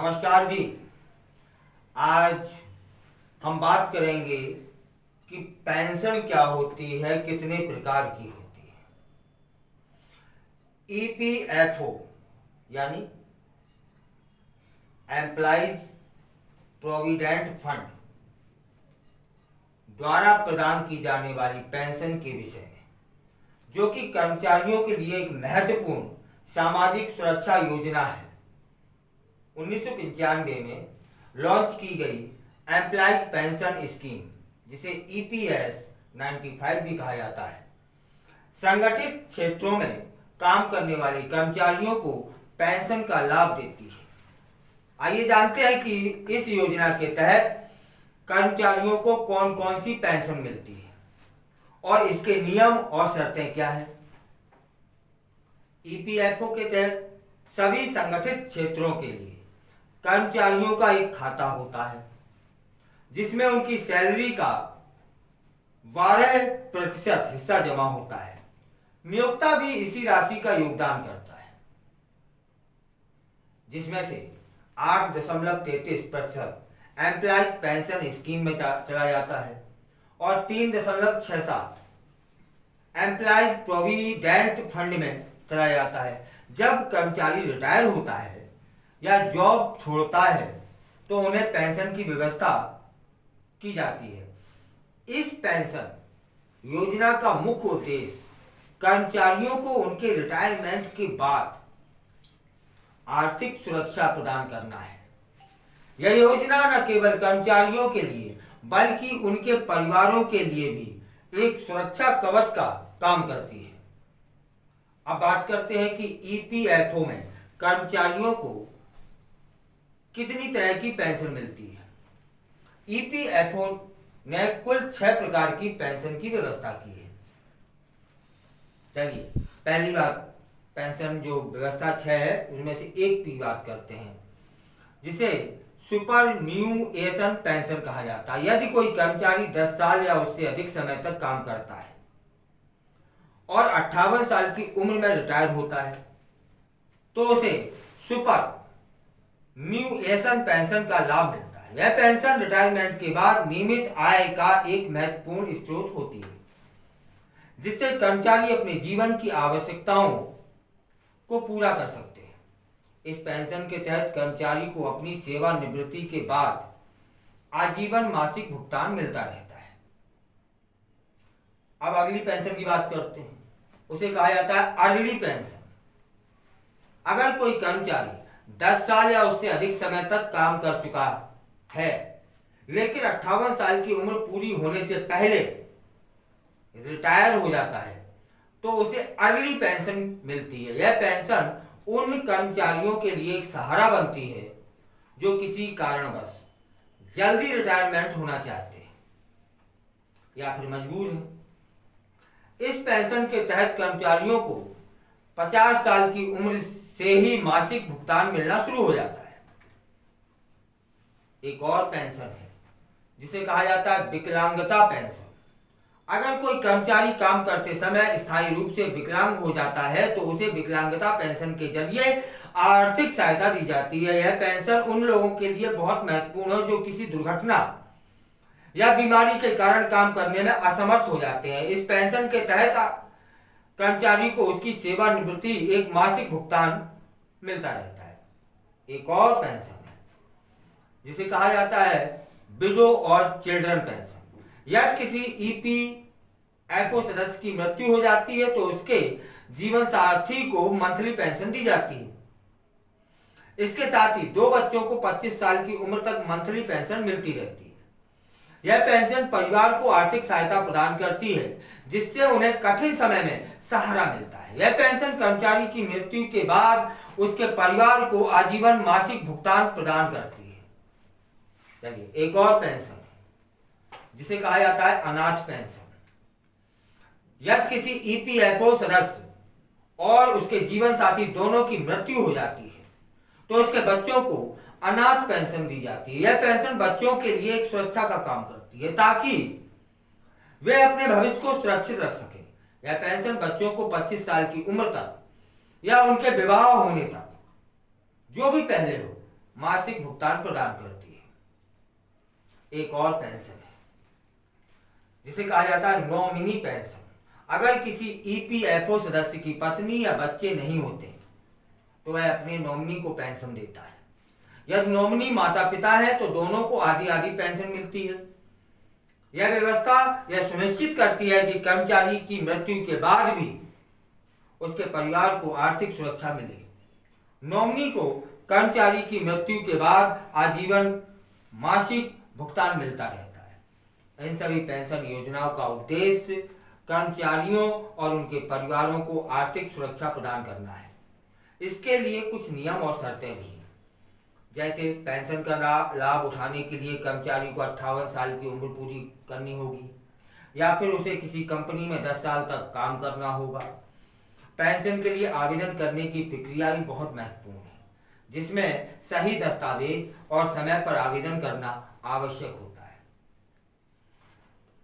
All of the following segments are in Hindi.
नमस्कार जी। आज हम बात करेंगे कि पेंशन क्या होती है, कितने प्रकार की होती है। ईपीएफओ यानी एम्प्लॉइज प्रोविडेंट फंड द्वारा प्रदान की जाने वाली पेंशन के विषय में, जो कि कर्मचारियों के लिए एक महत्वपूर्ण सामाजिक सुरक्षा योजना है। 1995 में लॉन्च की गई एम्प्लॉयज पेंशन स्कीम, जिसे ईपीएस 95 भी कहा जाता है, संगठित क्षेत्रों में काम करने वाले कर्मचारियों को पेंशन का लाभ देती है। आइए जानते हैं कि इस योजना के तहत कर्मचारियों को कौन कौन सी पेंशन मिलती है और इसके नियम और शर्तें क्या हैं। ईपीएफओ के तहत सभी संगठित क्षेत्रों के लिए कर्मचारियों का एक खाता होता है, जिसमें उनकी सैलरी का 12% हिस्सा जमा होता है। नियोक्ता भी इसी राशि का योगदान करता है, जिसमें से 8.33% एम्प्लॉयज पेंशन स्कीम में चला जाता है और 3.67 एम्प्लॉयज प्रोविडेंट फंड में चला जाता है। जब कर्मचारी रिटायर होता है या जॉब छोड़ता है तो उन्हें पेंशन की व्यवस्था की जाती है। इस पेंशन योजना का मुख्य उद्देश्य कर्मचारियों को उनके रिटायरमेंट के बाद आर्थिक सुरक्षा प्रदान करना है। यह योजना न केवल कर्मचारियों के लिए बल्कि उनके परिवारों के लिए भी एक सुरक्षा कवच का काम करती है। अब बात करते हैं कि ईपीएफओ में कर्मचारियों को कितनी तरह की पेंशन मिलती है। ईपीएफओ ने कुल 6 प्रकार की पेंशन की व्यवस्था की है। चलिए, पहली बात, पेंशन जो व्यवस्था 6 है उनमें से एक की बात करते हैं, जिसे सुपरन्यूएशन पेंशन कहा जाता है। यदि कोई कर्मचारी 10 साल या उससे अधिक समय तक काम करता है और 58 साल की उम्र में रिटायर होता है तो उसे सुपर न्यूएशन पेंशन का लाभ मिलता है। यह पेंशन रिटायरमेंट के बाद नियमित आय का एक महत्वपूर्ण स्रोत होती है, जिससे कर्मचारी अपने जीवन की आवश्यकताओं को पूरा कर सकते हैं। इस पेंशन के तहत कर्मचारी को अपनी सेवानिवृत्ति के बाद आजीवन मासिक भुगतान मिलता रहता है। अब अगली पेंशन की बात करते हैं, उसे कहा जाता है अर्ली पेंशन। अगर कोई कर्मचारी 10 साल या उससे अधिक समय तक काम कर चुका है लेकिन 58 साल की उम्र पूरी होने से पहले रिटायर हो जाता है तो उसे अर्ली पेंशन मिलती है। यह पेंशन उन कर्मचारियों के लिए एक सहारा बनती है जो किसी कारणवश जल्दी रिटायरमेंट होना चाहते हैं या फिर मजबूर हैं। इस पेंशन के तहत कर्मचारियों को 50 साल की उम्र से ही मासिक भुगतान मिलना शुरू हो जाता है। एक और पेंशन है जिसे कहा जाता है विकलांगता पेंशन। अगर कोई कर्मचारी काम करते समय स्थायी रूप से विकलांग हो जाता है तो उसे विकलांगता पेंशन के जरिए आर्थिक सहायता दी जाती है। यह पेंशन उन लोगों के लिए बहुत महत्वपूर्ण है जो किसी दुर्घटना या बीमारी के कारण काम करने में असमर्थ हो जाते हैं। इस पेंशन के तहत कर्मचारी को उसकी सेवानिवृत्ति एक मासिक भुगतान मिलता रहता है। एक और पेंशन है जिसे कहा जाता है विडो और चिल्ड्रन पेंशन। यदि किसी ईपीएफओ सदस्य की मृत्यु हो जाती है तो उसके जीवन साथी को मंथली पेंशन दी जाती है। इसके साथ ही 2 बच्चों को 25 साल की उम्र तक मंथली पेंशन मिलती रहती है। यह पेंशन परिवार को आर्थिक सहायता प्रदान करती है, जिससे उन्हें कठिन समय में सहारा मिलता है। यह पेंशन कर्मचारी की मृत्यु के बाद उसके परिवार को आजीवन मासिक भुगतान प्रदान करती है। चलिए, एक और पेंशन जिसे कहा जाता है अनाथ पेंशन। यदि किसी ईपीएफओ सदस्य और उसके जीवन साथी दोनों की मृत्यु हो जाती है तो उसके बच्चों को अनाथ पेंशन दी जाती है। यह पेंशन बच्चों के लिए एक सुरक्षा का काम करती है ताकि वे अपने भविष्य को सुरक्षित रख सके। यह पेंशन बच्चों को 25 साल की उम्र तक या उनके विवाह होने तक, जो भी पहले हो, मासिक भुगतान प्रदान करती है। एक और पेंशन है जिसे कहा जाता है नॉमिनी पेंशन। अगर किसी ईपीएफओ सदस्य की पत्नी या बच्चे नहीं होते तो वह अपने नॉमिनी को पेंशन देता है। यदि नॉमिनी माता पिता है तो दोनों को आधी आधी पेंशन मिलती है। यह व्यवस्था यह सुनिश्चित करती है कि कर्मचारी की मृत्यु के बाद भी उसके परिवार को आर्थिक सुरक्षा मिले। नॉमिनी को कर्मचारी की मृत्यु के बाद आजीवन मासिक भुगतान मिलता रहता है। इन सभी पेंशन योजनाओं का उद्देश्य कर्मचारियों और उनके परिवारों को आर्थिक सुरक्षा प्रदान करना है। इसके लिए कुछ नियम और शर्तें भी हैं, जैसे पेंशन का लाभ उठाने के लिए कर्मचारी को 58 साल की उम्र पूरी करनी होगी या फिर उसे किसी कंपनी में 10 साल तक काम करना होगा। पेंशन के लिए आवेदन करने की प्रक्रिया भी बहुत महत्वपूर्ण है, जिसमें सही दस्तावेज और समय पर आवेदन करना आवश्यक होता है।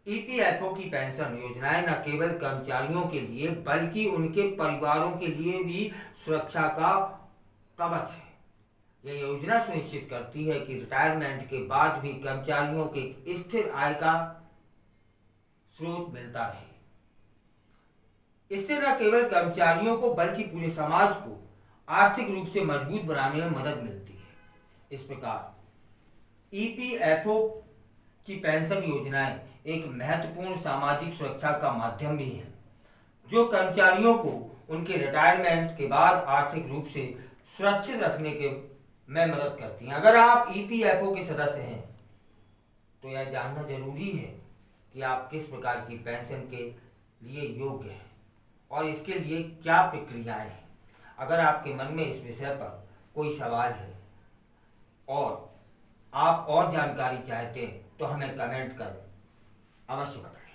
ईपीएफओ की पेंशन योजनाएं न केवल कर्मचारियों के लिए बल्कि उनके परिवारों के लिए भी सुरक्षा का कवच है। यह योजना सुनिश्चित करती है कि रिटायरमेंट के बाद भी कर्मचारियों के स्थिर आय का स्रोत मिलता रहे। इससे न केवल कर्मचारियों को बल्कि पूरे समाज को आर्थिक रूप से मजबूत बनाने में मदद मिलती है। इस प्रकार ईपीएफओ की पेंशन योजनाएं एक महत्वपूर्ण सामाजिक सुरक्षा का माध्यम भी है, जो कर्मचारियों को उनके रिटायरमेंट के बाद आर्थिक रूप से सुरक्षित रखने के में मदद करती हैं। अगर आप ईपीएफओ के सदस्य हैं तो यह जानना जरूरी है कि आप किस प्रकार की पेंशन के लिए योग्य हैं और इसके लिए क्या प्रक्रियाएं हैं। अगर आपके मन में इस विषय पर कोई सवाल है और आप और जानकारी चाहते हैं तो हमें कमेंट कर अवश्य बताएं।